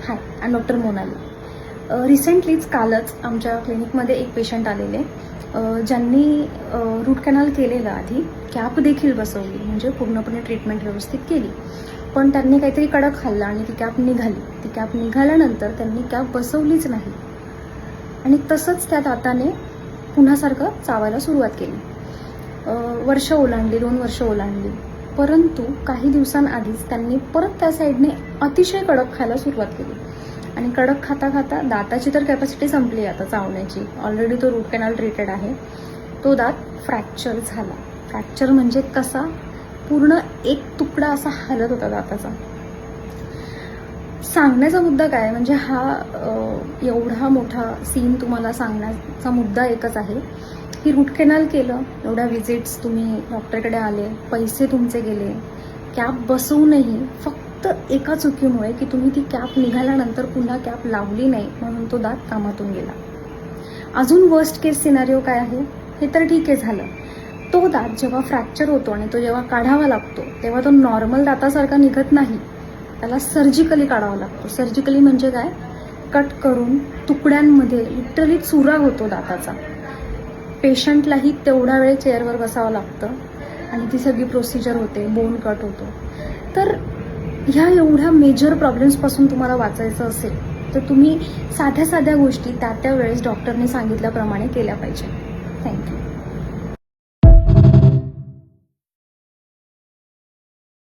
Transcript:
हाय, doctor Monali. रिसेंटलीच कालच आमच्या क्लिनिकमध्ये एक पेशंट आलेले ज्यांनी रूट कॅनल केलेलं, आधी कॅप देखील बसवली, म्हणजे पूर्णपणे ट्रीटमेंट व्यवस्थित केली. पण त्यांनी काहीतरी कडक खाल्लं आणि ती कॅप निघाली. ती कॅप निघाल्यानंतर त्यांनी कॅप बसवलीच नाही आणि तसंच त्या दाताने पुन्हा सारखं चावायला सुरुवात केली. वर्ष ओलांडली, 2 वर्ष ओलांडली. परंतु काही दिवसांआधीच त्यांनी परत त्या साईडने अतिशय कडक खायला सुरुवात केली आणि कडक खाता खाता दाताची तर कॅपॅसिटी संपली आता चावण्याची. ऑलरेडी तो रूट कॅनल ट्रीटेड आहे. तो दात फ्रॅक्चर झाला. फ्रॅक्चर म्हणजे कसा, पूर्ण एक तुकडा असा हलत होता दाताचा. सांगण्याचा मुद्दा काय म्हणजे हा एवढा मोठा सीन तुम्हाला सांगण्याचा मुद्दा एकच आहे की रूट कॅनल केलं, एवढ्या विजिट्स तुम्ही डॉक्टरकडे आले, पैसे तुमचे गेले, कॅप बसवूनही फक्त एका चुकीमुळे की तुम्ही ती कॅप निघाल्यानंतर पुन्हा कॅप लावली नाही म्हणून तो दात कामातून गेला. अजून वर्स्ट केस सिनारिओ काय आहे, हे तर ठीक आहे झालं. तो दात जेव्हा फ्रॅक्चर होतो आणि तो जेव्हा काढावा लागतो तेव्हा तो नॉर्मल दातासारखा निघत नाही, त्याला सर्जिकली काढावा लागतो. सर्जिकली म्हणजे काय, कट करून तुकड्यांमध्ये लिटरली चुरा होतो दाताचा. पेशंटलाही तेवढा वेळ चेअरवर बसावं लागतं आणि ती सगळी प्रोसिजर होते, बोन कट होतो. तर ह्या एवढ्या मेजर प्रॉब्लेम्सपासून तुम्हाला वाचायचं असेल तर तुम्ही साध्या साध्या गोष्टी त्या वेळेस डॉक्टरने सांगितल्याप्रमाणे केल्या पाहिजे. थँक्यू.